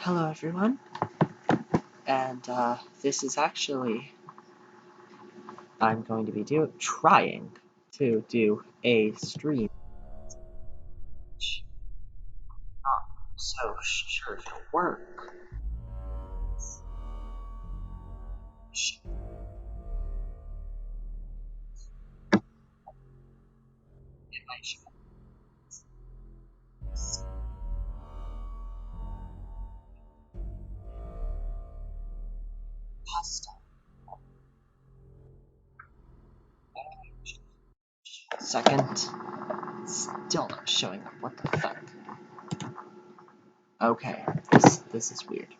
Hello everyone, and this is actually, I'm going to be trying to do a stream, which I'm not so sure if it'll work. It might show pasta. Second, still not showing up. What the fuck? Okay, this is weird.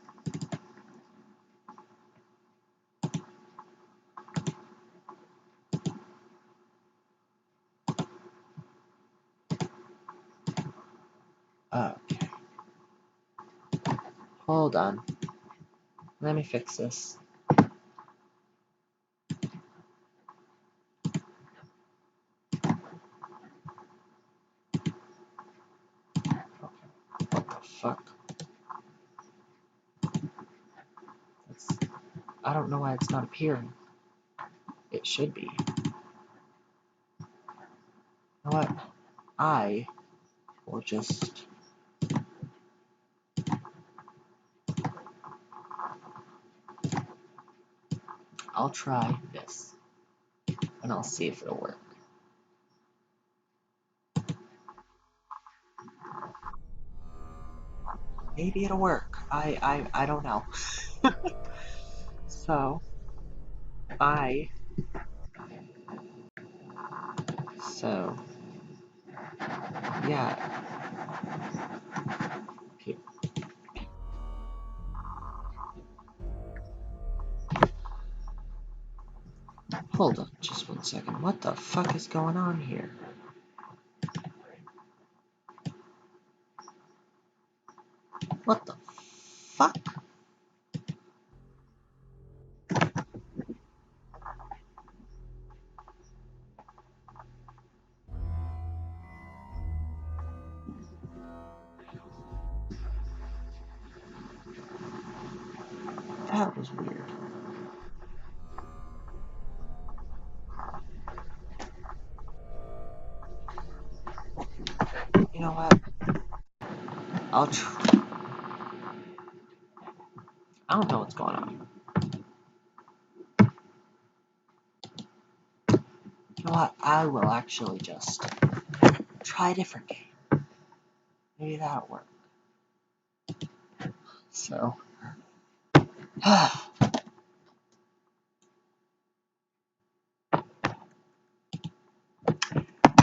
Okay, hold on. Let me fix this. What the fuck? I don't know why it's not appearing. It should be. You know what? I will just... I'll try this, and I'll see if it'll work. Maybe it'll work. I don't know. So, yeah. Hold on just 1 second. What the fuck is going on here? What the fuck? That was weird. You know what? I'll try. I don't know what's going on. You know what? I will actually just try a different game. Maybe that'll work. So, I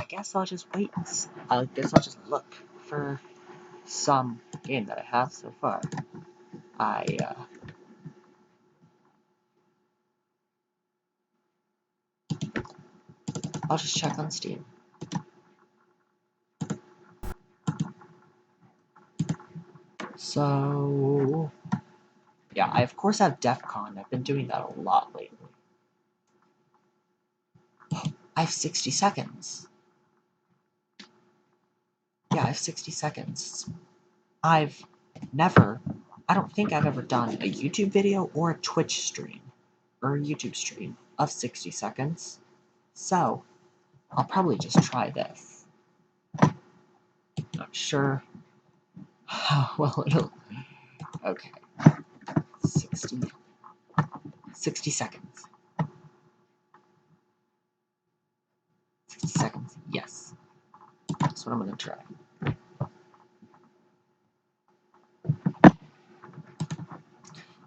guess I'll just wait. I guess I'll just look for some game that I have so far. I'll just check on Steam. So, yeah, I of course have DEF CON. I've been doing that a lot lately. I have 60 seconds. Yeah, I have 60 seconds. I don't think I've ever done a YouTube video or a Twitch stream, or a YouTube stream of 60 seconds. So, I'll probably just try this. Not sure how well it'll... Okay. 60 seconds. 60 seconds, yes. That's what I'm gonna try.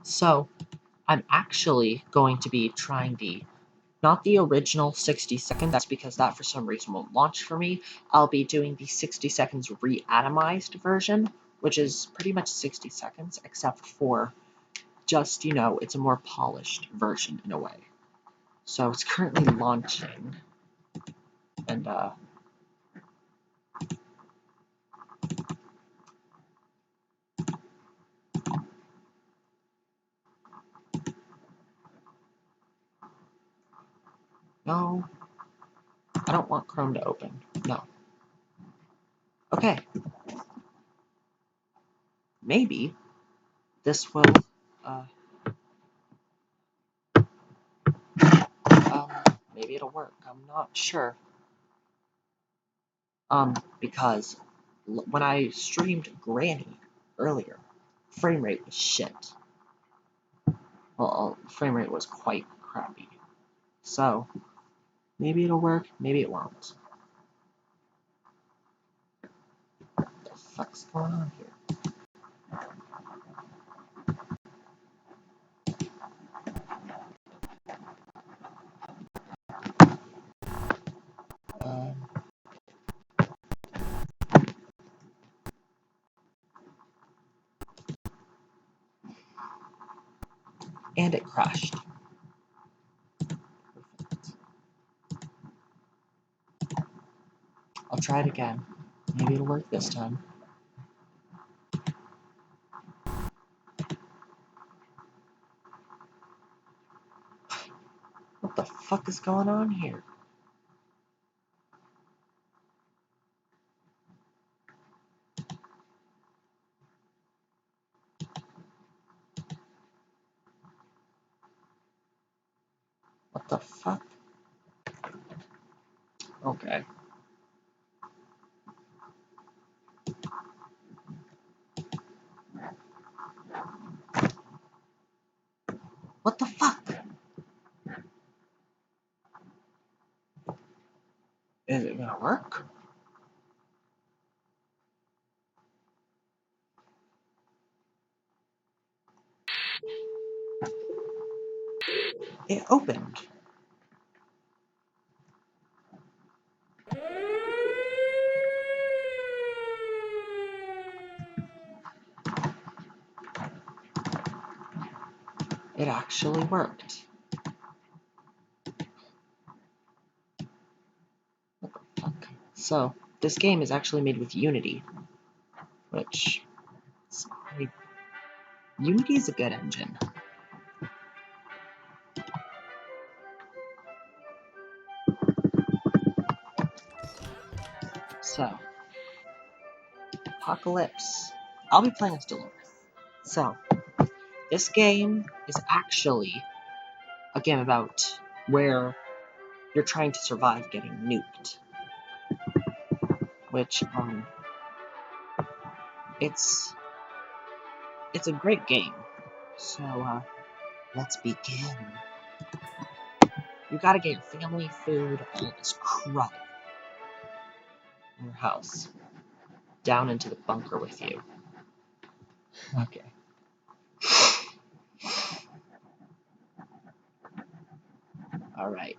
So, I'm actually going to be trying not the original 60 seconds, that's because that for some reason won't launch for me. I'll be doing the 60 seconds reatomized version, which is pretty much 60 seconds, except for just, it's a more polished version in a way. So it's currently launching, and no, I don't want Chrome to open, no. Okay. Maybe this will, uh, maybe it'll work. I'm not sure. Because when I streamed Granny earlier, frame rate was shit. Well, frame rate was quite crappy. So, maybe it'll work, maybe it won't. What the fuck's going on here? And it crashed. Perfect. I'll try it again. Maybe it'll work this time. What the fuck is going on here? What the fuck? Okay. What the fuck? Is it gonna work? It opened. It actually worked. What the fuck? So, this game is actually made with Unity, which Unity is a good engine. So, Apocalypse. I'll be playing as Dolores. So, this game is actually a game about where you're trying to survive getting nuked. Which, it's a great game. So, let's begin. You gotta get your family, food, all this crud in your house down into the bunker with you. Okay. Alright.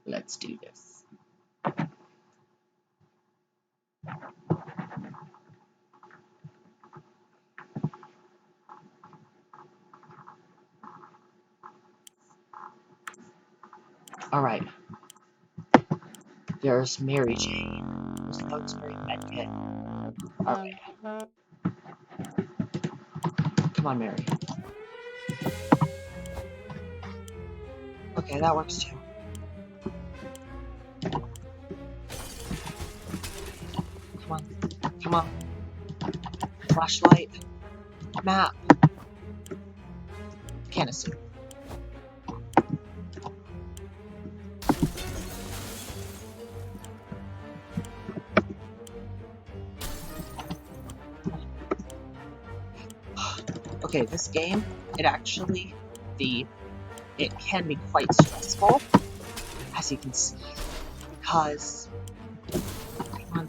Let's do this. Alright. There's Mary Jane. There's the Rosemary Medkit. Alright. Come on, Mary. Okay, that works too. Come on. Come on. Flashlight. Map. Canister. Okay, this game, it can be quite stressful, as you can see, because, come on,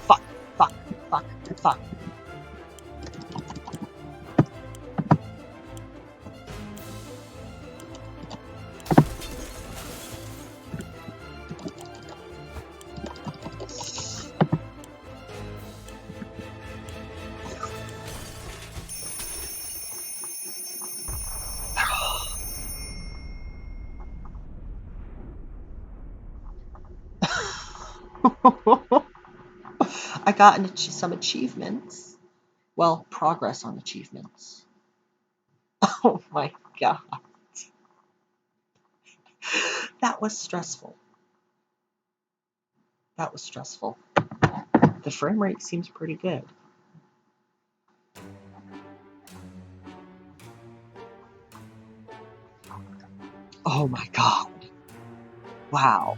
fuck. I got some achievements. Well, progress on achievements. Oh my god. That was stressful. The frame rate seems pretty good. Oh my god. Wow.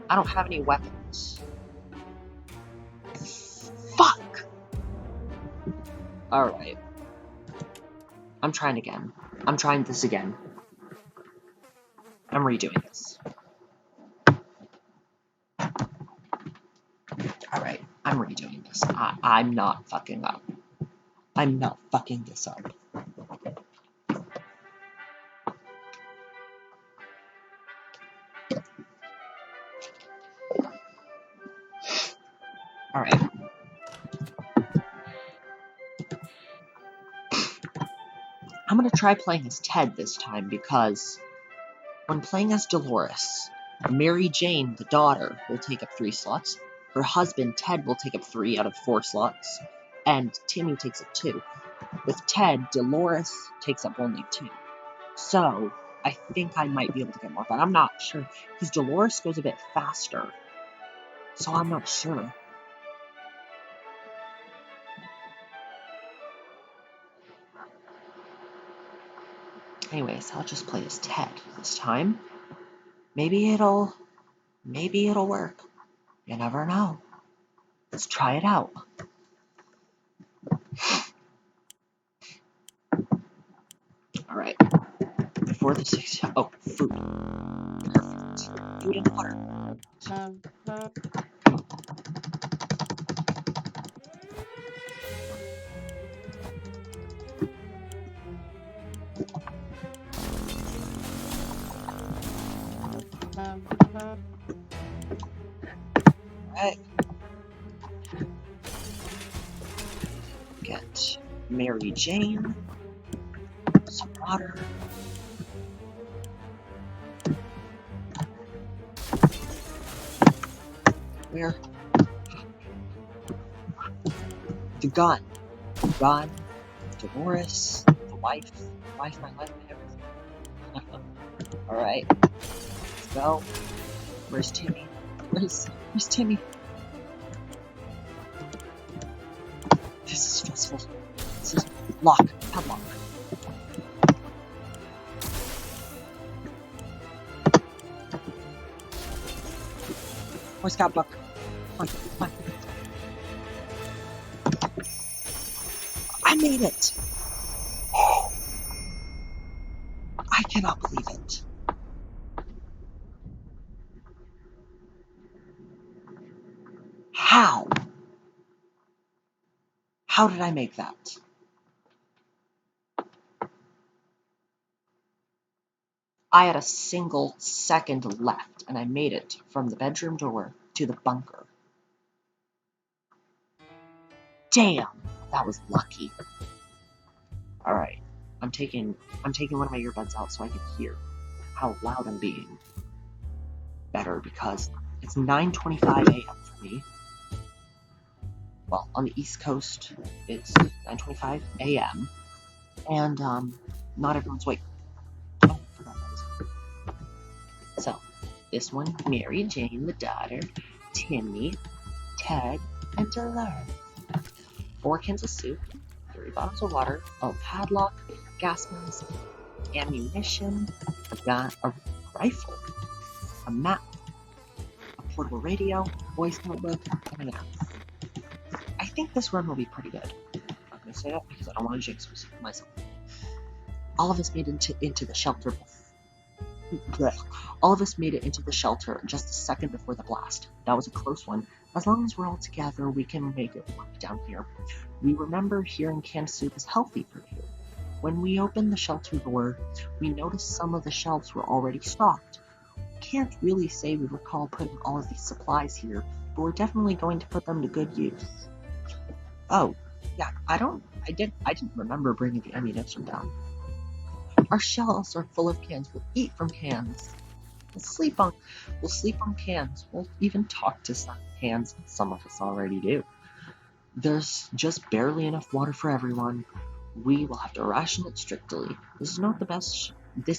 I don't have any weapons. Fuck! Alright. I'm trying again. I'm trying this again. I'm redoing this. Alright, I'm redoing this. I'm not fucking up. I'm not fucking this up. Alright. I'm gonna try playing as Ted this time because when playing as Dolores, Mary Jane, the daughter, will take up 3 slots. Her husband, Ted, will take up 3 out of 4 slots. And Timmy takes up 2. With Ted, Dolores takes up only 2. So, I think I might be able to get more, but I'm not sure. Because Dolores goes a bit faster. So I'm not sure. Anyways, I'll just play as Ted this time. Maybe it'll work. You never know. Let's try it out. Alright. Before the 6... Oh, food. Perfect. Food and water. Alright. Get Mary Jane. Some water. Where? The gun. Gun. Dolores. The wife. My life, everything. Alright. Let's go. Where's Timmy? Where's Timmy? This is stressful. This is lock. Padlock. Boy Scout book. Come on. I made it! I cannot believe it. How? How did I make that? I had a single second left, and I made it from the bedroom door to the bunker. Damn, that was lucky. Alright, I'm taking one of my earbuds out so I can hear how loud I'm being. Better, because it's 9:25 a.m. for me. Well, on the East Coast, it's 9:25 a.m. And, not everyone's awake. Oh, I forgot that was it. So, this one, Mary Jane, the daughter, Timmy, Ted, and Dolores. 4 cans of soup, 3 bottles of water, a padlock, gas mask, ammunition, a gun, a rifle, a map, a portable radio, a voice notebook, and an axe. I think this run will be pretty good. I'm not going to say that because I don't want to jinx myself. All of us made it into the shelter. All of us made it into the shelter just a second before the blast. That was a close one. As long as we're all together, we can make it work down here. We remember hearing canned soup is healthy for you. When we opened the shelter door, we noticed some of the shelves were already stocked. Can't really say we recall putting all of these supplies here, but we're definitely going to put them to good use. Oh, yeah, I didn't remember bringing the ammunition down. Our shelves are full of cans. We'll eat from cans. We'll sleep on cans. We'll even talk to some cans. Some of us already do. There's just barely enough water for everyone. We will have to ration it strictly. This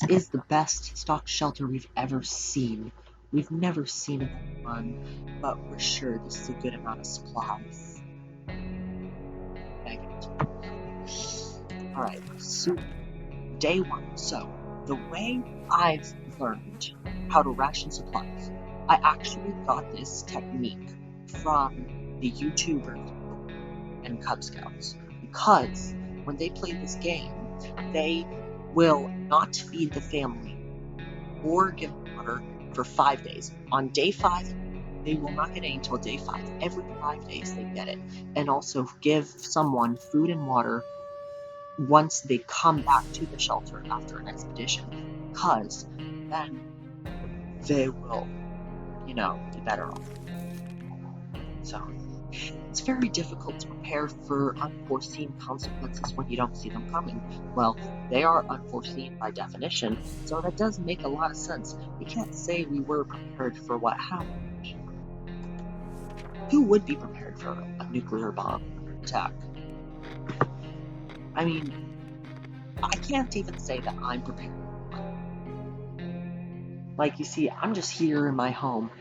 is the best stocked shelter we've ever seen. We've never seen it run, but we're sure this is a good amount of supplies. Alright, so day 1. So, the way I've learned how to ration supplies, I actually got this technique from the YouTubers and Cub Scouts, because when they play this game, they will not feed the family or give water for 5 days. On day 5, they will not get any until day 5. Every 5 days they get it. And also give someone food and water once they come back to the shelter after an expedition, because then they will, be better off. So, it's very difficult to prepare for unforeseen consequences when you don't see them coming. Well, they are unforeseen by definition, so that does make a lot of sense. We can't say we were prepared for what happened. Who would be prepared for a nuclear bomb attack? I mean, I can't even say that I'm prepared. Like, you see, I'm just here in my home,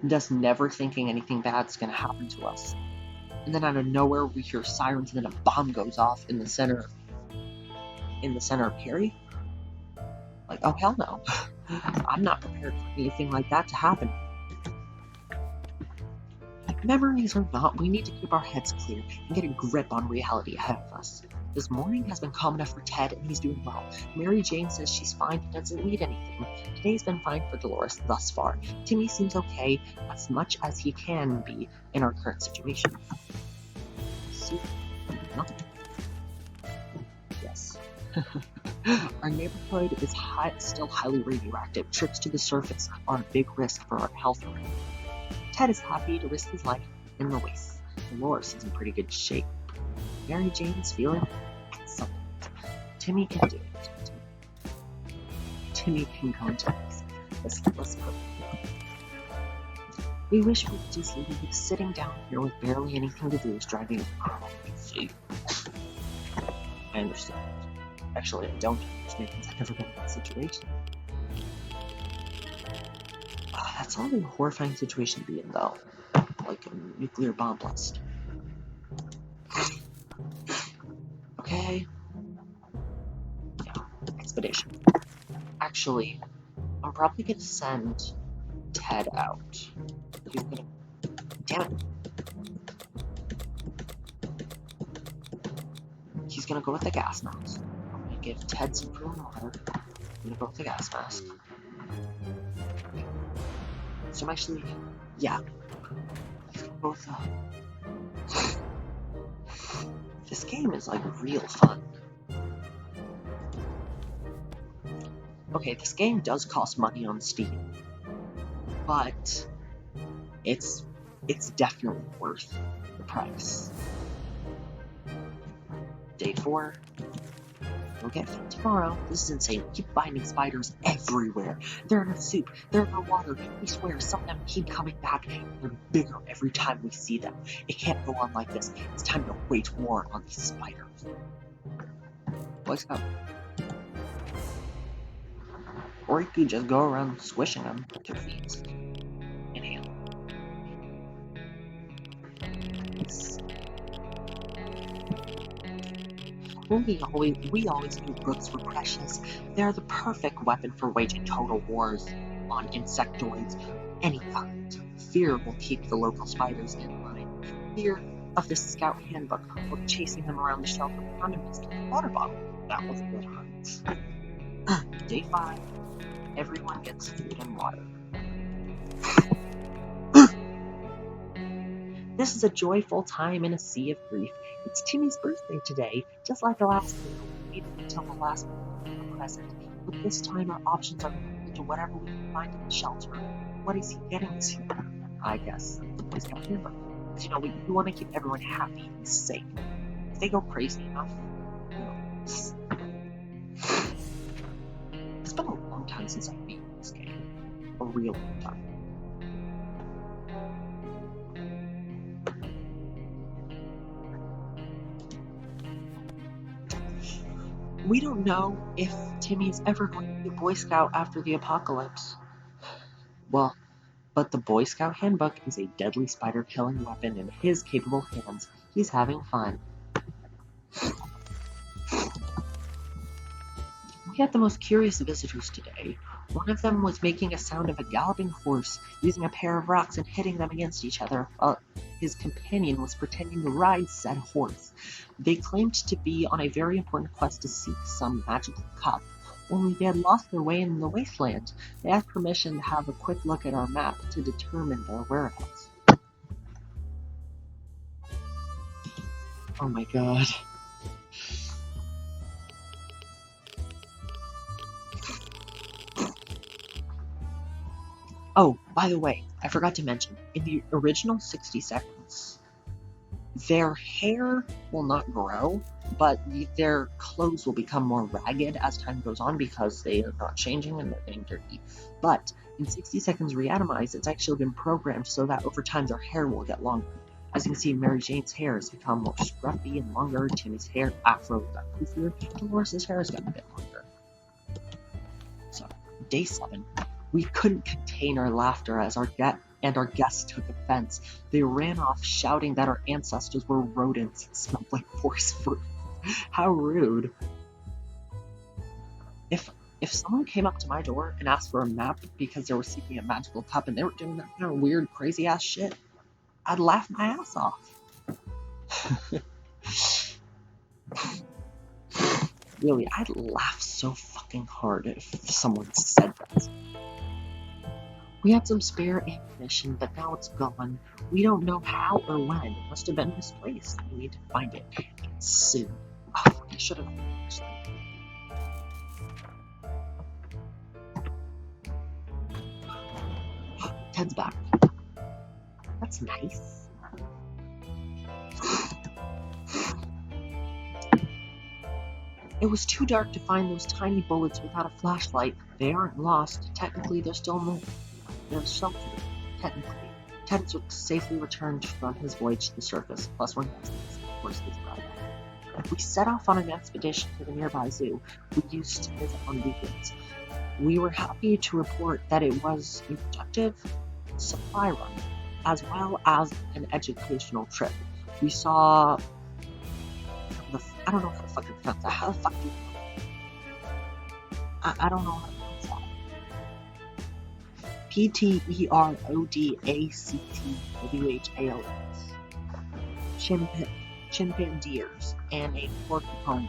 just never thinking anything bad's gonna happen to us. And then out of nowhere, we hear sirens, and then a bomb goes off in the center of Perry? Like, oh hell no. I'm not prepared for anything like that to happen. Memories or not, we need to keep our heads clear and get a grip on reality ahead of us. This morning has been calm enough for Ted, and he's doing well. Mary Jane says she's fine and doesn't need anything. Today's been fine for Dolores thus far. Timmy seems okay, as much as he can be in our current situation. Yes. Our neighborhood is still highly radioactive. Trips to the surface are a big risk for our health. Ted is happy to risk his life in the race. Dolores is in pretty good shape. Mary Jane is feeling excellent. Timmy can do it. Timmy can go into this. Let's go. We wish we could just leave. Sitting down here with barely anything to do is driving me crazy. I understand. Actually, I don't understand because I've never been in that situation. That's not a horrifying situation to be in, though. Like a nuclear bomb blast. Okay. Yeah, expedition. Actually, I'm probably gonna send Ted out. He's gonna... Damn it. He's gonna go with the gas mask. I'm gonna give Ted some food and water. I'm gonna go with the gas mask. So I'm actually... Yeah. Both, this game is, like, real fun. Okay, this game does cost money on Steam, but it's definitely worth the price. Day 4. We'll get food tomorrow. This is insane. We keep finding spiders everywhere. They're in our soup. They're in our water. We swear some of them keep coming back. They're bigger every time we see them. It can't go on like this. It's time to wage war on these spiders. Let's go. Or you could just go around squishing them with your feet. Inhale. We always knew books were precious. They're the perfect weapon for waging total wars on insectoids of any kind. Fear will keep the local spiders in line. Fear of the Scout Handbook or chasing them around the shelf with a condiments to the water bottle. That was a good hunt. Day 5. Everyone gets food and water. This is a joyful time in a sea of grief. It's Timmy's birthday today, just like the last year. We waited until the last moment for the present. But this time our options are limited to whatever we can find in the shelter. What is he getting this year? I guess the Boy Scout Handbook. Because, we want to keep everyone happy and safe. If they go crazy enough, it's been a long time since I've beaten this game. A real long time. We don't know if Timmy is ever going to be a Boy Scout after the apocalypse. Well, but the Boy Scout Handbook is a deadly spider-killing weapon in his capable hands. He's having fun. We had the most curious visitors today. One of them was making a sound of a galloping horse, using a pair of rocks and hitting them against each other, while his companion was pretending to ride said horse. They claimed to be on a very important quest to seek some magical cup, only they had lost their way in the wasteland. They asked permission to have a quick look at our map to determine their whereabouts. Oh my god. Oh, by the way, I forgot to mention, in the original 60 seconds, their hair will not grow, but their clothes will become more ragged as time goes on because they are not changing and they're getting dirty. But in 60 Seconds Reatomized, it's actually been programmed so that over time their hair will get longer. As you can see, Mary Jane's hair has become more scruffy and longer, Timmy's hair afro got poofier, Dolores' hair has gotten a bit longer. So, day 7. We couldn't contain our laughter as our guests took offense. They ran off shouting that our ancestors were rodents and smelled like force fruit. How rude. If someone came up to my door and asked for a map because they were seeking a magical cup and they were doing that kind of weird, crazy ass shit, I'd laugh my ass off. Really, I'd laugh so fucking hard if someone said that. We had some spare ammunition, but now it's gone. We don't know how or when. It must have been misplaced. We need to find it soon. Oh, I should have finished that. Ted's back. That's nice. It was too dark to find those tiny bullets without a flashlight. They aren't lost. Technically, they're still in their shelter. Technically. Ted was safely returned from his voyage to the surface, plus one guest, of course, his brother. We set off on an expedition to the nearby zoo we used to visit on weekends. We were happy to report that it was a productive supply run, as well as an educational trip. We saw I don't know how to fucking pronounce that. How the fuck do you I don't know how to pronounce that. Perodactylus. Chimpandeers and a porcupine.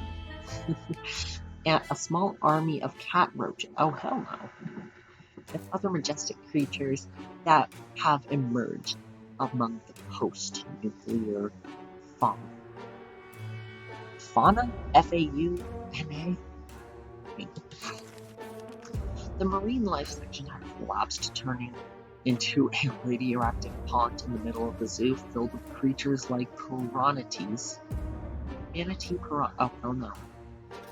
And a small army of cat roaches. Oh hell no. And other majestic creatures that have emerged among the post-nuclear fauna. Fauna? F-A-U-N-A? The marine life section had collapsed, turning into a radioactive pond in the middle of the zoo filled with creatures like piranhas,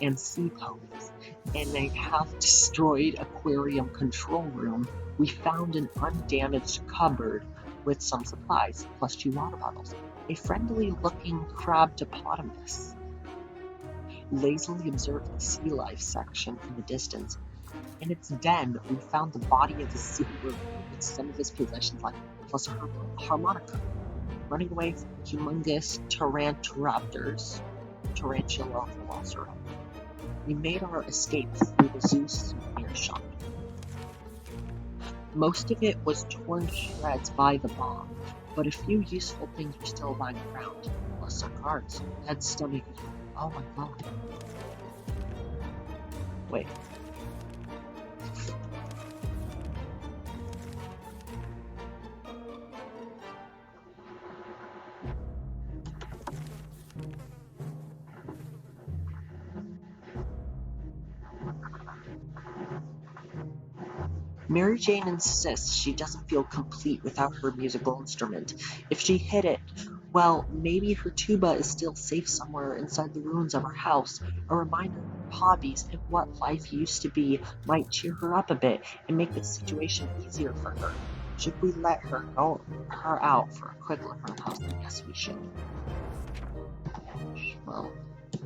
and sea ponies. In a half-destroyed aquarium control room, we found an undamaged cupboard with some supplies, plus 2 water bottles. A friendly-looking crabdopotamus lazily observed the sea life section from the distance. In its den, we found the body of the sea with some of his possessions left, plus a harmonica. Running away from humongous taranturaptors, tarantula velociraptor. We made our escape through the zoo souvenir shop. Most of it was torn to shreds by the bomb, but a few useful things were still lying around, plus some cards. Ted's stomach. Oh my god. Wait. Mary Jane insists she doesn't feel complete without her musical instrument. If she hid it, well, maybe her tuba is still safe somewhere inside the ruins of her house. A reminder of her hobbies and what life used to be might cheer her up a bit and make the situation easier for her. Should we let her out for a quick look around the house? I guess we should. Well,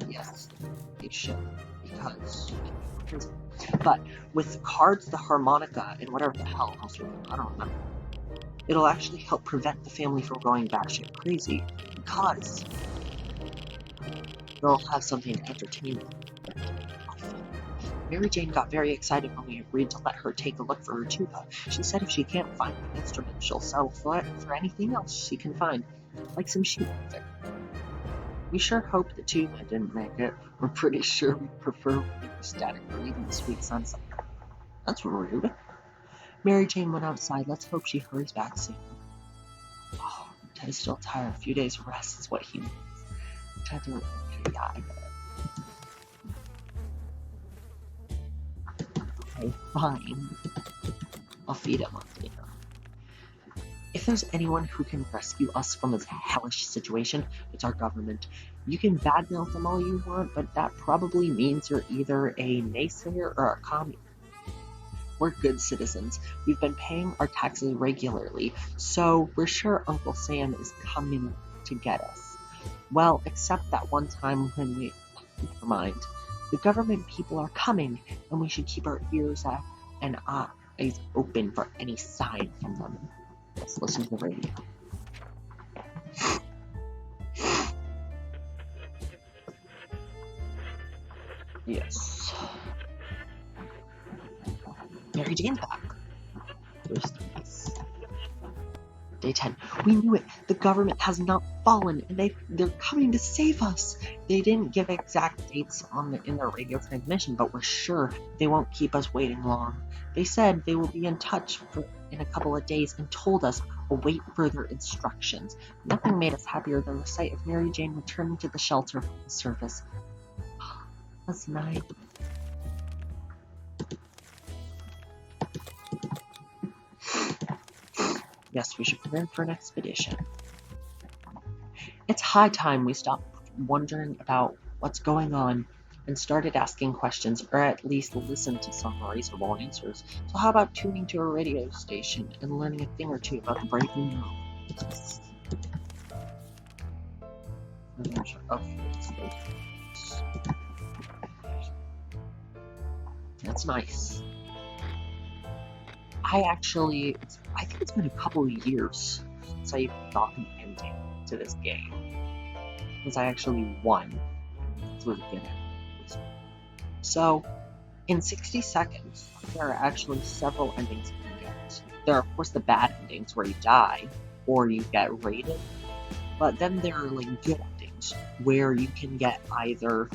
yes, we should, because but with the cards, the harmonica, and whatever the hell else I don't remember, it'll actually help prevent the family from going batshit crazy, because they'll have something to entertain them. Mary Jane got very excited when we agreed to let her take a look for her tuba. She said if she can't find the instrument, she'll settle for it for anything else she can find, like some sheet music. We sure hope the tuba didn't make it. We're pretty sure we prefer reading static reading the sweet sunset. That's rude. Mary Jane went outside. Let's hope she hurries back soon. Oh, Ted's still tired. A few days of rest is what he needs. Ted, yeah, I get it. Okay, fine. I'll feed him later. If there's anyone who can rescue us from this hellish situation, it's our government. You can badmouth them all you want, but that probably means you're either a naysayer or a communist. We're good citizens. We've been paying our taxes regularly, so we're sure Uncle Sam is coming to get us. Well, except that one time when we... Never mind. The government people are coming, and we should keep our ears and eyes open for any sign from them. Let's listen to the radio. Yes. Mary Jane's back. Day 10. We knew it. The government has not fallen, and they're coming to save us. They didn't give exact dates in their radio transmission, but we're sure they won't keep us waiting long. They said they will be in touch in a couple of days and told us await further instructions. Nothing made us happier than the sight of Mary Jane returning to the shelter from the surface. That's nice. Yes, we should prepare for an expedition. It's high time we stopped wondering about what's going on and started asking questions, or at least listen to some reasonable answers. So how about tuning to a radio station and learning a thing or two about the breaking news? Okay, that's nice. I think it's been a couple of years since I even got an ending to this game. Since I actually won through the beginning. So, in 60 seconds, there are actually several endings you can get. There are, of course, the bad endings where you die, or you get raided. But then there are, like, good endings, where you can get either...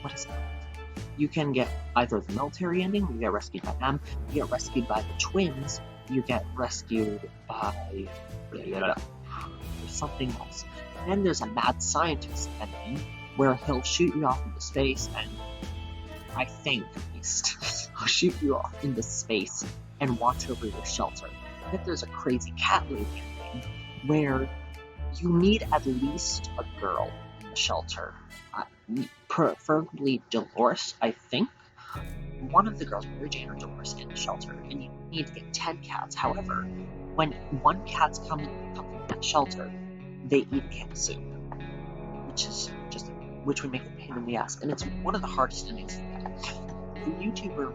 What is it? You can get either the military ending, you get rescued by them, you get rescued by the twins, you get rescued by... something else. And then there's a mad scientist ending, where he'll shoot you off into space, and I think, at least, he'll shoot you off into space and watch over your shelter. Then there's a crazy cat lady ending, where you need at least a girl in the shelter. Preferably Dolores, I think. One of the girls, Mary Jane or Dolores, in the shelter, and you need to get 10 cats. However, when one cat's come from that shelter, they eat cat soup, which would make a pain in the ass, and it's one of the hardest endings to get. The YouTuber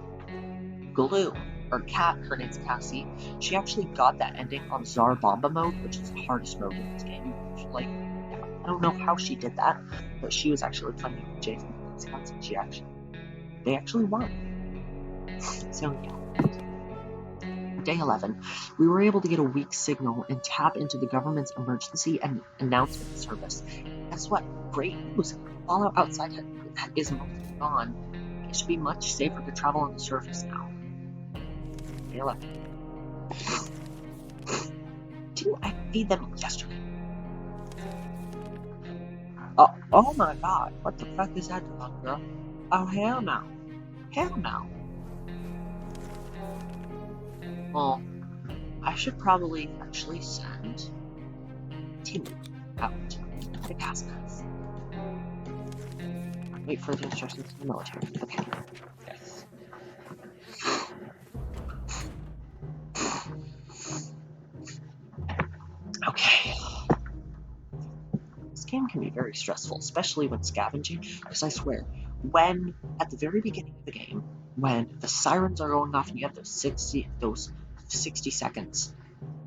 Glue, or Cat, her name's Cassie, she actually got that ending on Tsar Bomba mode, which is the hardest mode in this game. I don't know how she did that, but she was actually playing with Jason and Scott, and they actually won. So yeah. Day 11, we were able to get a weak signal and tap into the government's emergency and announcement service. Guess what? Great news! Fallout outside is mostly gone. It should be much safer to travel on the surface now. Day 11. Didn't I feed them yesterday? Oh my god, what the fuck is that, girl? Oh, hell no. Hell no. Well, I should probably actually send Timmy out to Cascas. Wait for the instructions from the military. Okay. Yes. Okay. This game can be very stressful, especially when scavenging, because I swear, at the very beginning of the game, when the sirens are going off and you have those 60 seconds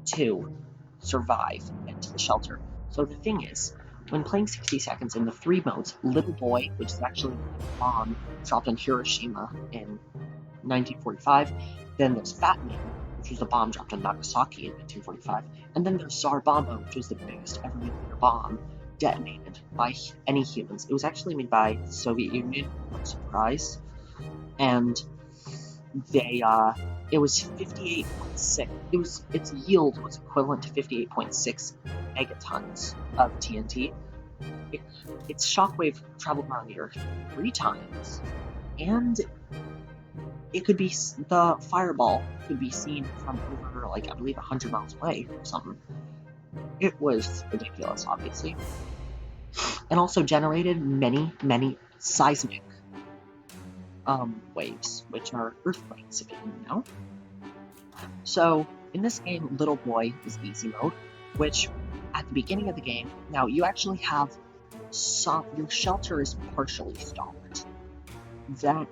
to survive into the shelter. So the thing is, when playing 60 Seconds in the 3 modes, Little Boy, which is actually a bomb dropped on Hiroshima in 1945, then there's Fat Man, which was a bomb dropped on Nagasaki in 1945, and then there's Tsar Bomba, which was the biggest ever nuclear bomb detonated by any humans. It was actually made by the Soviet Union, what a surprise, and it was 58.6. Its yield was equivalent to 58.6 megatons of TNT. Its shockwave traveled around the Earth 3 times, and the fireball could be seen from over, I believe, 100 miles away or something. It was ridiculous, obviously. And also generated many, many seismic waves, which are earthquakes, if you didn't know. So, in this game, Little Boy is easy mode, which, at the beginning of the game, now you actually have your shelter is partially stocked.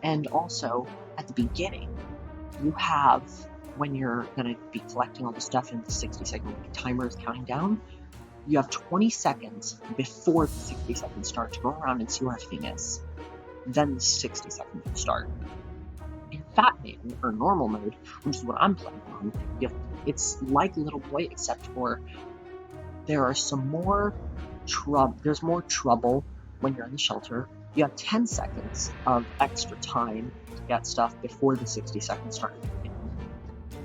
And also, at the beginning, you have, when you're going to be collecting all the stuff and the 60-second timer is counting down, you have 20 seconds before the 60 seconds start to go around and see where everything is. Then the 60 seconds will start. In Fat Man, or normal mode, which is what I'm playing on, it's like Little Boy, except for there's more trouble when you're in the shelter. You have 10 seconds of extra time to get stuff before the 60 seconds start.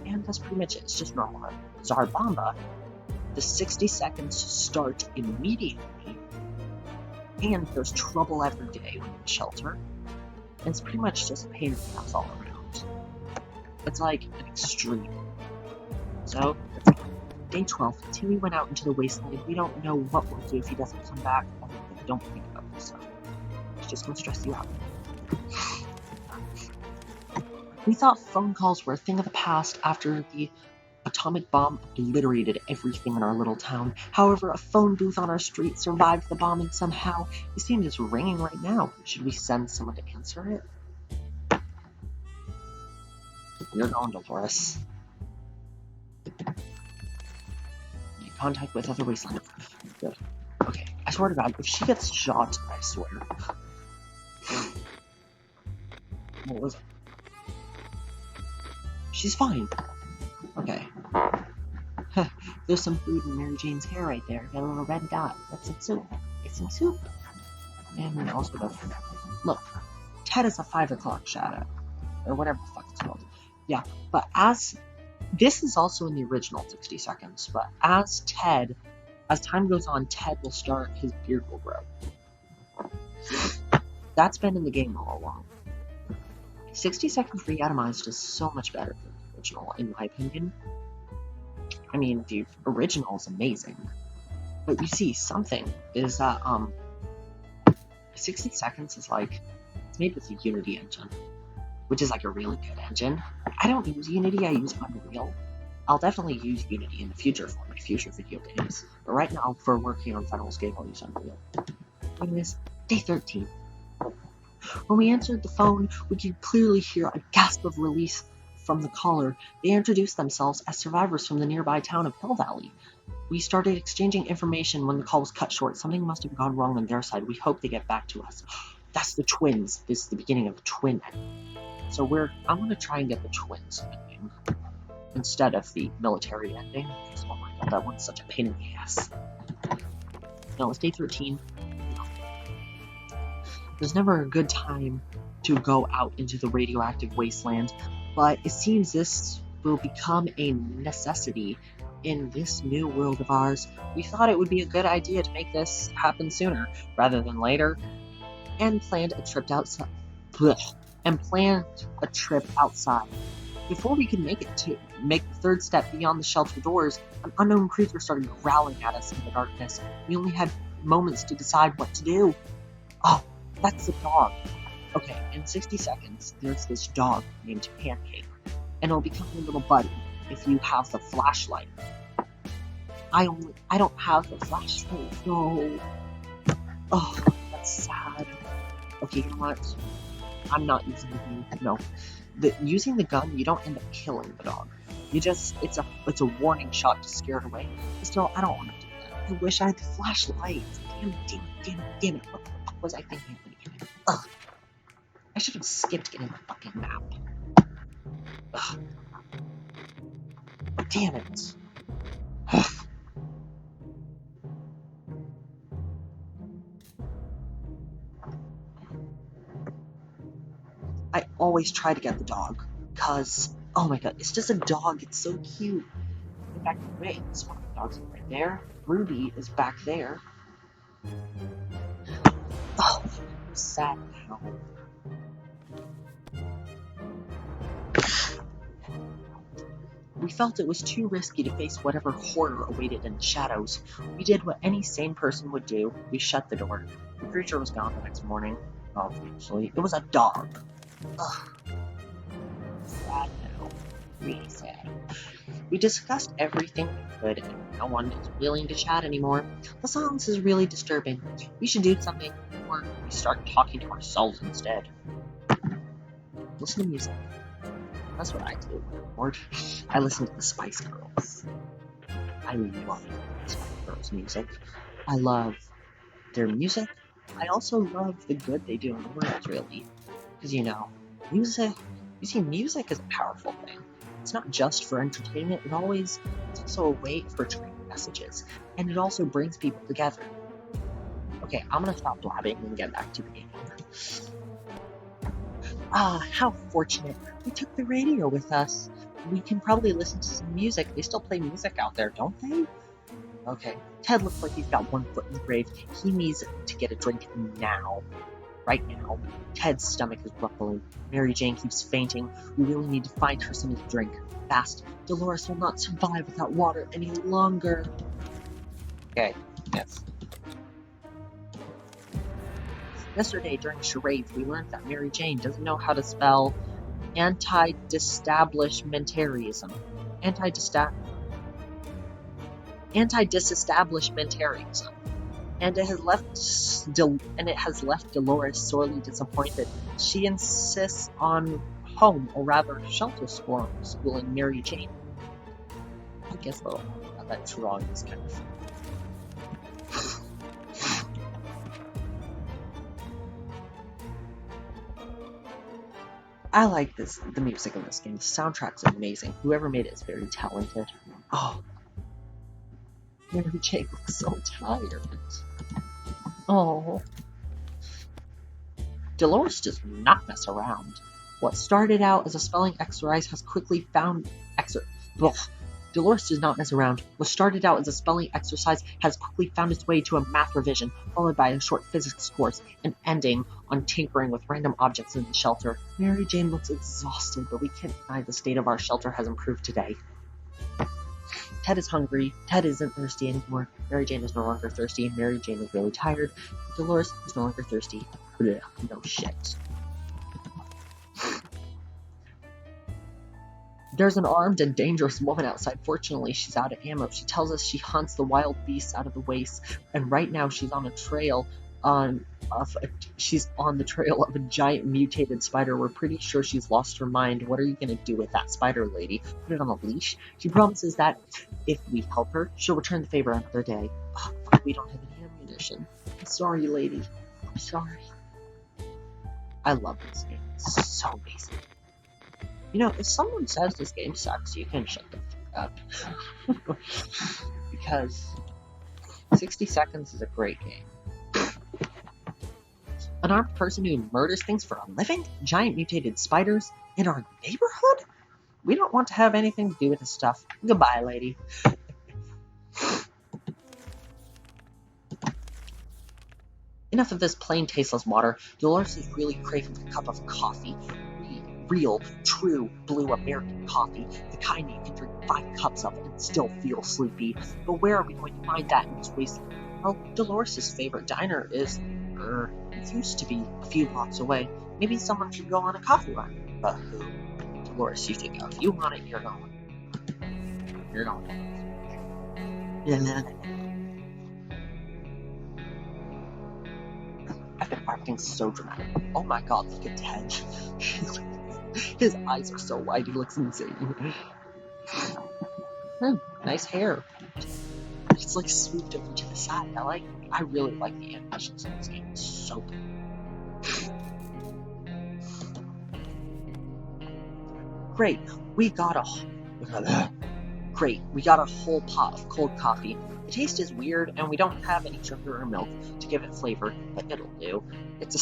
And that's pretty much it. It's just normal mode. Tsar Bomba, the 60 seconds start immediately, and there's trouble every day when you're in the shelter. And it's pretty much just a pain in the ass all around. It's like an extreme. So, day 12, Timmy went out into the wasteland. We don't know what we'll do if he doesn't come back. Don't think about this stuff. It's just gonna stress you out. We thought phone calls were a thing of the past after the atomic bomb obliterated everything in our little town. However, a phone booth on our street survived the bombing somehow. It seems it's ringing right now. Should we send someone to answer it? You're gone, Dolores. Contact with other wasteland. Good. Okay, I swear to God, if she gets shot, I swear. What was it? She's fine. Okay. There's some food in Mary Jane's hair right there. Got a little red dot. That's some soup. It's some soup. And also look, Ted is a 5 o'clock shadow. Or whatever the fuck it's called. Yeah, but this is also in the original 60 seconds, but as time goes on, Ted will start, his beard will grow. That's been in the game all along. 60 Seconds Reatomized is so much better than the original, in my opinion. I mean, the original is amazing. But you see, something is that, 60 Seconds is it's made with the Unity engine, which is a really good engine. I don't use Unity, I use Unreal. I'll definitely use Unity in the future for my future video games, but right now, for working on Federal Escape, I'll use Unreal. Anyways, day 13. When we answered the phone, we could clearly hear a gasp of relief from the caller. They introduced themselves as survivors from the nearby town of Hill Valley. We started exchanging information when the call was cut short. Something must have gone wrong on their side. We hope they get back to us. That's the twins. This is the beginning of the twin ending. So I'm going to try and get the twins ending instead of the military ending. Oh my god, that one's such a pain in the ass. No, it's day 13. There's never a good time to go out into the radioactive wasteland, but it seems this will become a necessity in this new world of ours. We thought it would be a good idea to make this happen sooner rather than later, and planned a trip outside. Before we could make the third step beyond the shelter doors, an unknown creature started growling at us in the darkness. We only had moments to decide what to do. Oh, that's the dog. Okay, in 60 seconds, there's this dog named Pancake, and it'll become your little buddy if you have the flashlight. I don't have the flashlight, no. Oh, that's sad. Okay, you know what? I'm not using the gun. No. Using the gun, you don't end up killing the dog. It's a warning shot to scare it away. Still, I don't want to do that. I wish I had the flashlight. Damn it. What the fuck was I thinking? Ugh. I should have skipped getting the fucking map. Ugh. Damn it. I always try to get the dog, cause, oh my god, it's just a dog, it's so cute. In fact, wait, this one of the dogs is right there. Ruby is back there. Oh, I'm sad now. We felt it was too risky to face whatever horror awaited in the shadows. We did what any sane person would do. We shut the door. The creature was gone the next morning. Obviously, it was a dog. Ugh. Sad now. Really sad. We discussed everything we could, and no one is willing to chat anymore. The silence is really disturbing. We should do something, or we start talking to ourselves instead. Listen to music. That's what I do, Lord. I listen to the Spice Girls. I love the Spice Girls music. I love their music. I also love the good they do in the world, really. Because, music is a powerful thing. It's not just for entertainment, it's also a way of portraying messages. And it also brings people together. Okay, I'm gonna stop blabbing and get back to the game. How fortunate. We took the radio with us. We can probably listen to some music. They still play music out there, don't they? Okay, Ted looks like he's got one foot in the grave. He needs to get a drink now. Right now. Ted's stomach is rumbling. Mary Jane keeps fainting. We really need to find her something to drink. Fast. Dolores will not survive without water any longer. Okay, yes. Yesterday, during charades, we learned that Mary Jane doesn't know how to spell anti-disestablishmentarianism. Anti-disestablishmentarianism. And it has left Dolores sorely disappointed. She insists on home, or rather shelter schooling Mary Jane. I guess that's wrong, this kind of thing. I like the music in this game. The soundtrack's amazing. Whoever made it is very talented. Oh, Mary Jane looks so tired. Oh. Dolores does not mess around. What started out as a spelling exercise has quickly found Dolores does not mess around. What started out as a spelling exercise has quickly found its way to a math revision, followed by a short physics course, and ending on tinkering with random objects in the shelter. Mary Jane looks exhausted, but we can't deny the state of our shelter has improved today. Ted is hungry. Ted isn't thirsty anymore. Mary Jane is no longer thirsty. Mary Jane is really tired. Dolores is no longer thirsty. Blech, no shit. There's an armed and dangerous woman outside. Fortunately, she's out of ammo. She tells us she hunts the wild beasts out of the wastes, and right now she's on a trail she's on the trail of a giant mutated spider. We're pretty sure she's lost her mind. What are you gonna do with that spider, lady? Put it on a leash? She promises that if we help her, she'll return the favor another day. Oh, fuck, we don't have any ammunition. I'm sorry, lady. I'm sorry. I love this game. It's so amazing. If someone says this game sucks, you can shut the fuck up. Because 60 Seconds is a great game. An armed person who murders things for a living? Giant mutated spiders? In our neighborhood? We don't want to have anything to do with this stuff. Goodbye, lady. Enough of this plain, tasteless water. Dolores is really craving a cup of coffee. Real, true, blue American coffee. The kind you can drink 5 cups of and still feel sleepy. But where are we going to find that in this wasteland? Well, Dolores' favorite diner is, it used to be a few blocks away. Maybe someone should go on a coffee run. But who? Dolores, you take out. If you want it, you're going. You're going. I've been acting so dramatic. Oh my god, look at Ted. His eyes are so wide, he looks insane. Nice hair. it's like swooped over to the side. I really like the animations in this game. It's so good. Great, we got a whole pot of cold coffee. The taste is weird, and we don't have any sugar or milk to give it flavor, but it'll do. It's a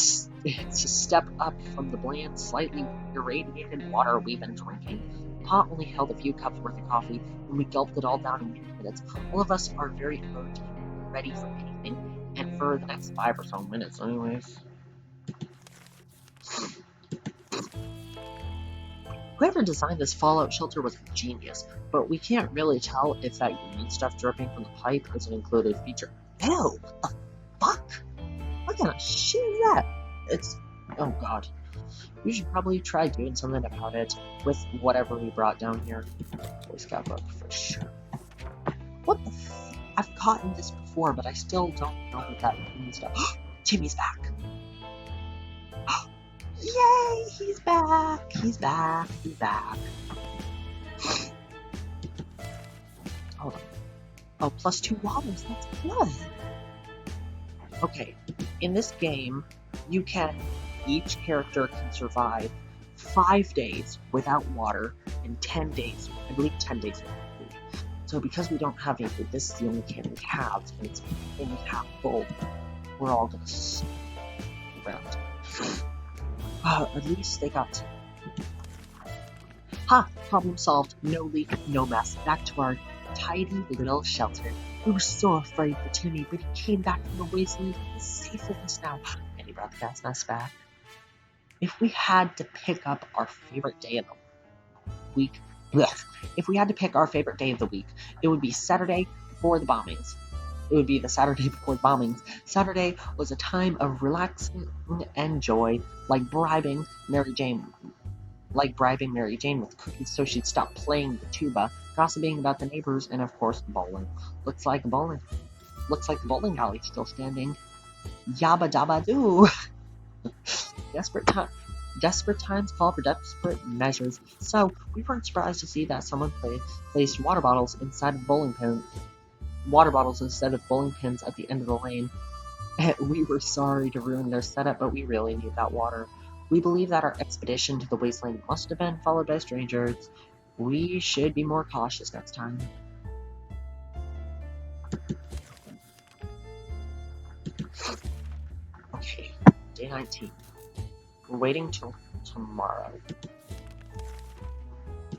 step up from the bland, slightly irradiated water we've been drinking. The pot only held a few cups worth of coffee, and we gulped it all down in 2 minutes. All of us are very alert, ready for anything, and for the next 5 or so minutes, anyways. Whoever designed this fallout shelter was a genius, but we can't really tell if that green stuff dripping from the pipe is an included feature. Ew! What the fuck? What kind of shit is that? Oh god. We should probably try doing something about it with whatever we brought down here. Boy Scout book for sure. What the f? I've gotten this before, but I still don't know what that green stuff. Timmy's back! Yay! He's back! He's back! He's back! Hold on. Oh, +2 waters. That's good. Okay, in this game, each character can survive 5 days without water and 10 days, I believe 10 days without food. So because we don't have any food, this is the only can we have, and it's only half full. We're all gonna sit around. At least they got... Ha! Problem solved. No leak, no mess. Back to our tidy little shelter. We were so afraid for Timmy, but he came back from the wasteland and is safe with us now. And he brought the gas mask back. If we had to pick up our favorite day of the week... If we had to pick our favorite day of the week, it would be Saturday before the bombings. It would be the Saturday before the bombings. Saturday was a time of relaxing and joy, like bribing Mary Jane with cookies so she'd stop playing the tuba, gossiping about the neighbors, and of course bowling. Looks like the bowling alley's still standing. Yabba dabba doo. Desperate times call for desperate measures. So we weren't surprised to see that someone placed water bottles instead of bowling pins at the end of the lane. We were sorry to ruin their setup, but we really need that water. We believe that our expedition to the wasteland must have been followed by strangers. We should be more cautious next time. Okay, day 19. We're waiting till tomorrow.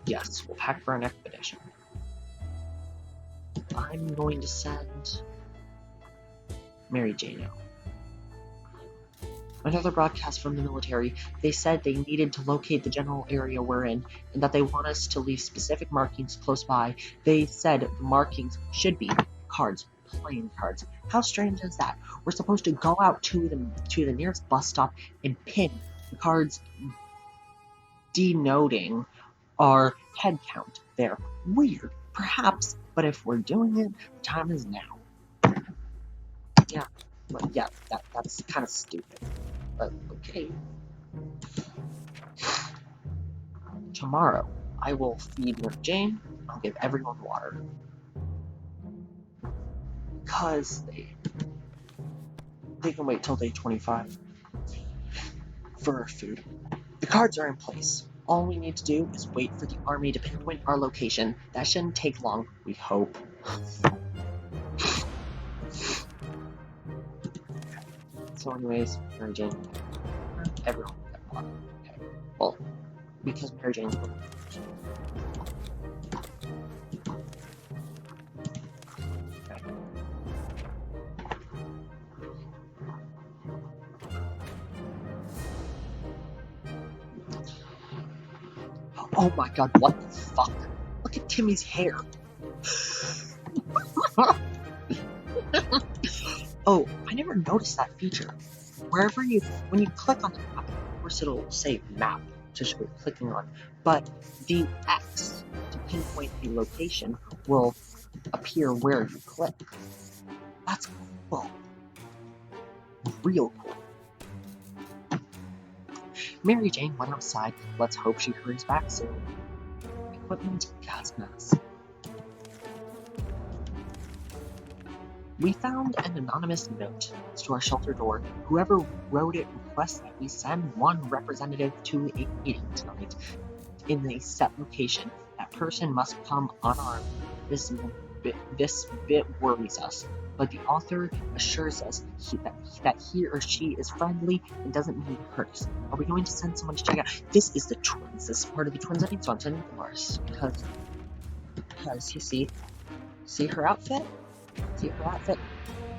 Yes, we'll pack for an expedition. I'm going to send Mary Jane out. Another broadcast from the military. They said they needed to locate the general area we're in, and that they want us to leave specific markings close by. They said the markings should be cards, playing cards. How strange is that? We're supposed to go out to the nearest bus stop and pin the cards denoting our head count there. Weird, perhaps, but if we're doing it, the time is now. Yeah, but yeah, that's kind of stupid. But okay. Tomorrow, I will feed Mary Jane. I'll give everyone water. Because they can wait till day 25 for our food. The cards are in place. All we need to do is wait for the army to pinpoint our location. That shouldn't take long, we hope. So anyways, Mary Jane, everyone got water. Okay. Well, because Mary Jane's okay. Oh my god, what the fuck? Look at Timmy's hair. Oh, I never noticed that feature. When you click on the map, of course it'll say map, just what you're clicking on, but the X to pinpoint the location will appear where you click. That's cool. Real cool. Mary Jane went outside. Let's hope she hurries back soon. Equipment, gas mask. We found an anonymous note to our shelter door. Whoever wrote it requests that we send one representative to a meeting tonight in a set location. That person must come unarmed. This bit worries us, but the author assures us that he or she is friendly and doesn't mean to hurt us. Are we going to send someone to check out? This is the twins. This is part of the twins. I think so. I'm sending Dolores because you see her outfit. See her outfit.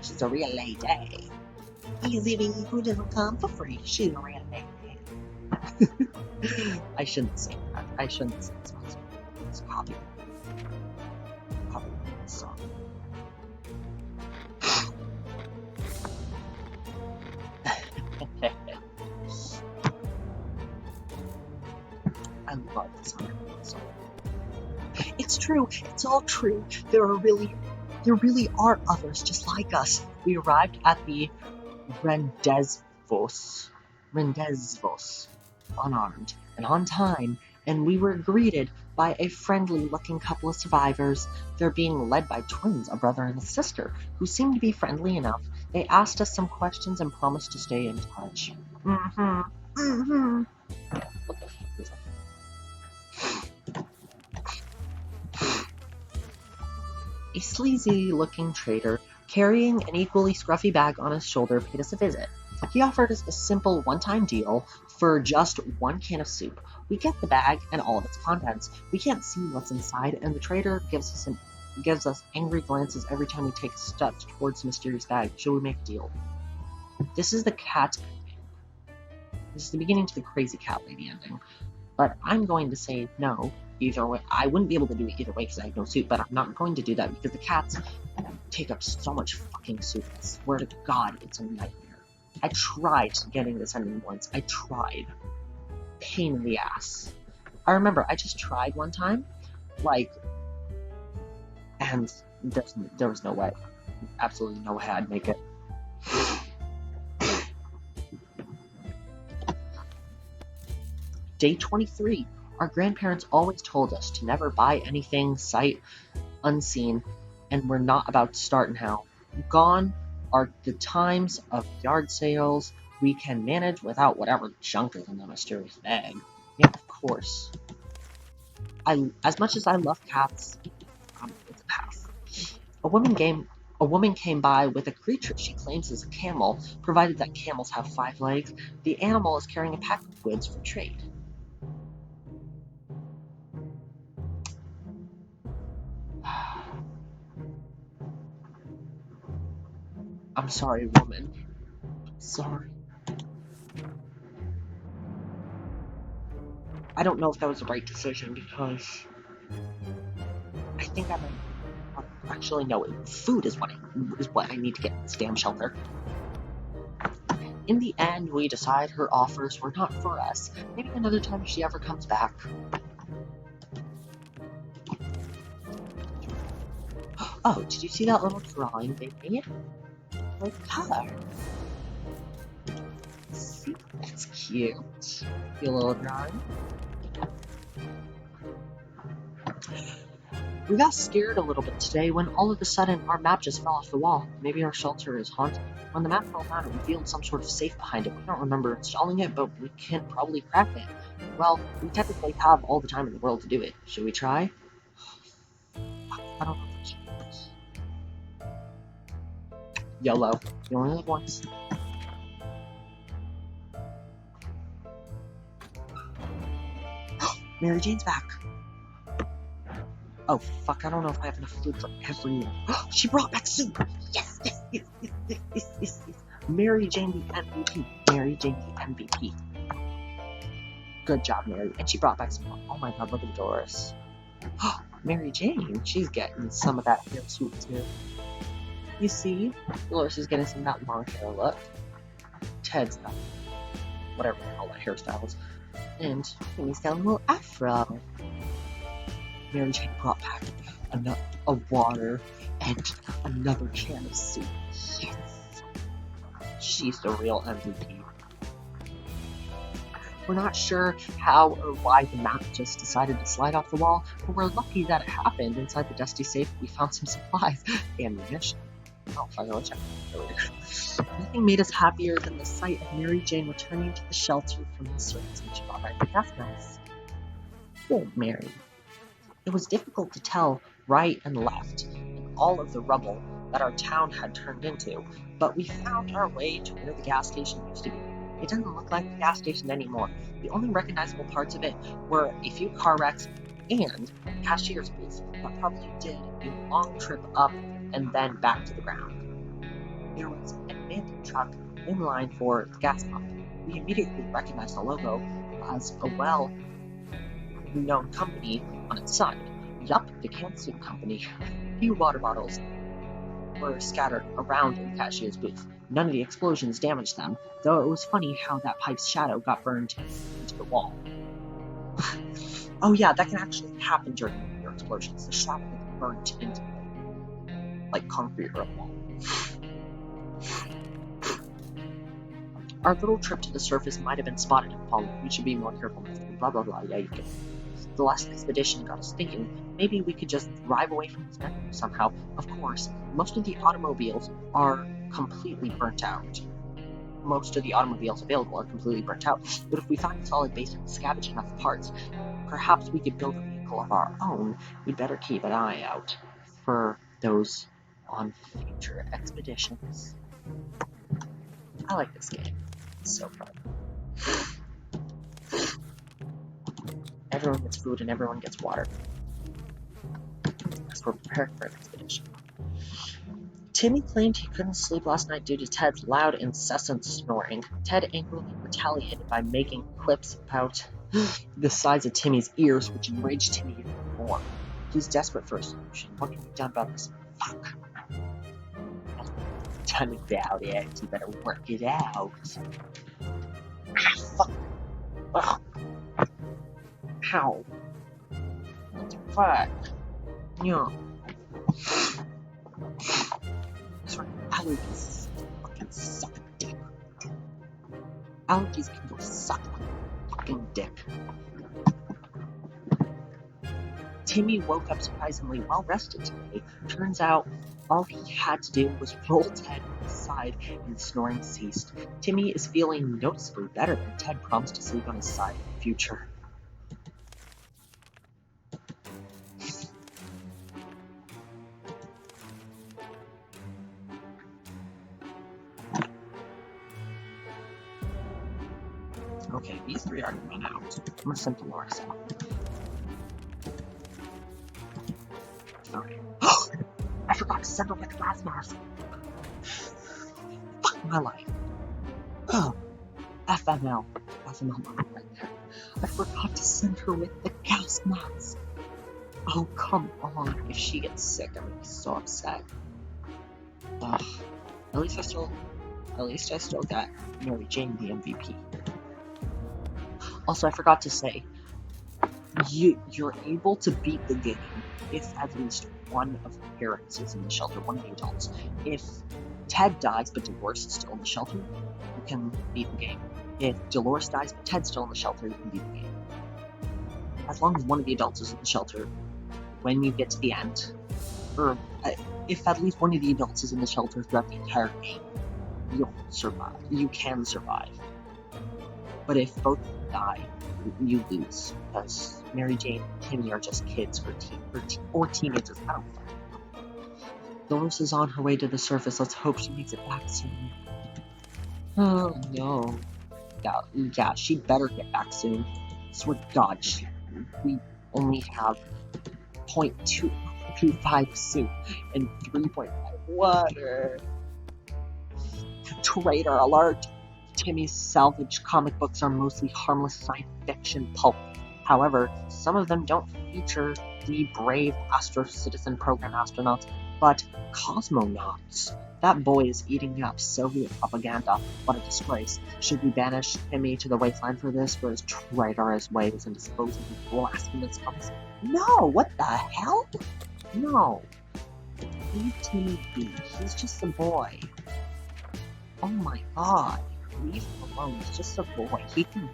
She's a real lady. Easy bee who doesn't come for free. She's a real lady. I shouldn't say that. I shouldn't say this. It's copyright. Song. I love this song. It's true. It's all true. There really are others just like us. We arrived at the Rendezvous, unarmed and on time, and we were greeted by a friendly-looking couple of survivors. They're being led by twins, a brother and a sister, who seemed to be friendly enough. They asked us some questions and promised to stay in touch. What the fuck is that? A sleazy-looking trader, carrying an equally scruffy bag on his shoulder, paid us a visit. He offered us a simple one-time deal for just one can of soup. We get the bag and all of its contents. We can't see what's inside, and the trader gives us angry glances every time we take steps towards the mysterious bag. Should we make a deal? This is the cat ending. This is the beginning to the crazy cat lady ending. But I'm going to say no. Either way, I wouldn't be able to do it either way because I have no soup, but I'm not going to do that because the cats take up so much fucking soup. I swear to God, it's a nightmare. I tried getting this ending once. I tried. Pain in the ass. I remember I just tried one time, and there was no way. Absolutely no way I'd make it. Day 23. Our grandparents always told us to never buy anything sight unseen, and we're not about to start now. Gone are the times of yard sales. We can manage without whatever junk is in the mysterious bag. Yeah, of course. As much as I love cats, it's a pass. A woman came by with a creature she claims is a camel, provided that camels have 5 legs. The animal is carrying a pack of goods for trade. I'm sorry, woman. I'm sorry. I don't know if that was the right decision because I think I might. Actually, no. Food is what I need to get in this damn shelter. In the end, we decide her offers were not for us. Maybe another time if she ever comes back. Oh, did you see that little drawing they made? With color. See, that's cute. Your little drawing. We got scared a little bit today when all of a sudden our map just fell off the wall. Maybe our shelter is haunted. When the map fell down, it revealed some sort of safe behind it. We don't remember installing it, but we can probably crack it. Well, we technically have all the time in the world to do it. Should we try? I don't know if we should. YOLO. You only live once. Mary Jane's back. Oh, fuck, I don't know if I have enough food for everyone. She brought back soup! Yes, yes, yes, yes, yes, yes, yes, yes. Mary Jane the MVP. Mary Jane the MVP. Good job, Mary. And she brought back some. Oh my god, look at Doris. Mary Jane, she's getting some of that hair soup too. You see, Dolores is getting some of that long hair look. Ted's got whatever the hell that hairstyle is. And Timmy's got a little afro. Mary Jane brought back a water and another can of soup. Yes! She's the real MVP. We're not sure how or why the map just decided to slide off the wall, but we're lucky that it happened. Inside the dusty safe, we found some supplies and ammunition. Oh, finally checked earlier. Nothing made us happier than the sight of Mary Jane returning to the shelter from the service when she brought back the gas mask. Good Mary. It was difficult to tell right and left in all of the rubble that our town had turned into, but we found our way to where the gas station used to be. It doesn't look like a gas station anymore. The only recognizable parts of it were a few car wrecks and a cashier's booth that probably did a long trip up and then back to the ground. There was an abandoned truck in line for the gas pump. We immediately recognized the logo as a well-known company on its side. Yup, the Kansu Company. A few water bottles were scattered around in the cashier's booth. None of the explosions damaged them, though it was funny how that pipe's shadow got burned into the wall. Oh yeah, that can actually happen during nuclear explosions. The shadow gets burned into like concrete or a wall. Our little trip to the surface might have been spotted and followed. We should be more careful next time. Blah blah blah. Yeah, you can. The last expedition got us thinking, maybe we could just drive away from this memory somehow. Of course, most of the automobiles are completely burnt out. Most of the automobiles available are completely burnt out. But if we find a solid base and scavenge enough parts, perhaps we could build a vehicle of our own. We'd better keep an eye out for those on future expeditions. I like this game. It's so fun. Everyone gets food and everyone gets water. As we're preparing for an expedition. Timmy claimed he couldn't sleep last night due to Ted's loud, incessant snoring. Ted angrily retaliated by making quips about the size of Timmy's ears, which enraged Timmy even more. He's desperate for a solution. What can be done about this? Fuck. Done about it. You better work it out. Ah, fuck. Ugh. How? What the fuck? Yeah. Sorry, allergies fucking suck dick. Allergies can go suck a fucking dick. Timmy woke up surprisingly well rested today. Turns out all he had to do was roll Ted on his side and the snoring ceased. Timmy is feeling noticeably better than Ted promised to sleep on his side in the future. Okay, these three are gonna run out. I'm gonna send Dolores out. Okay. I forgot to send her with gas mask. Fuck my life. Oh, FML. FML moment right there. I forgot to send her with the gas mask. Oh, come on. If she gets sick, I'm gonna be so upset. Ugh. At least I still got Mary Jane the MVP. Also, I forgot to say, you're able to beat the game if at least one of the parents is in the shelter, one of the adults. If Ted dies but Dolores is still in the shelter, you can beat the game. If Dolores dies but Ted's still in the shelter, you can beat the game. As long as one of the adults is in the shelter, when you get to the end, or if at least one of the adults is in the shelter throughout the entire game, you'll survive. You can survive. But if both of them die, you lose, because Mary Jane and Timmy are just kids or teenagers. I don't know. Dolores is on her way to the surface. Let's hope she makes it back soon. Oh no. Yeah, she better get back soon. I swear to God, we only have 0.225 soup and 3.5 water. Traitor alert! Timmy's salvaged comic books are mostly harmless science fiction pulp. However, some of them don't feature the brave Astro Citizen program astronauts, but cosmonauts. That boy is eating up Soviet propaganda. What a disgrace. Should we banish Timmy to the wasteland for this, for his traitorous ways and dispose of his blasphemous comments? No! What the hell? No. Leave Timmy be. He's just a boy. Oh my god. Leave him alone. He's just a boy. He can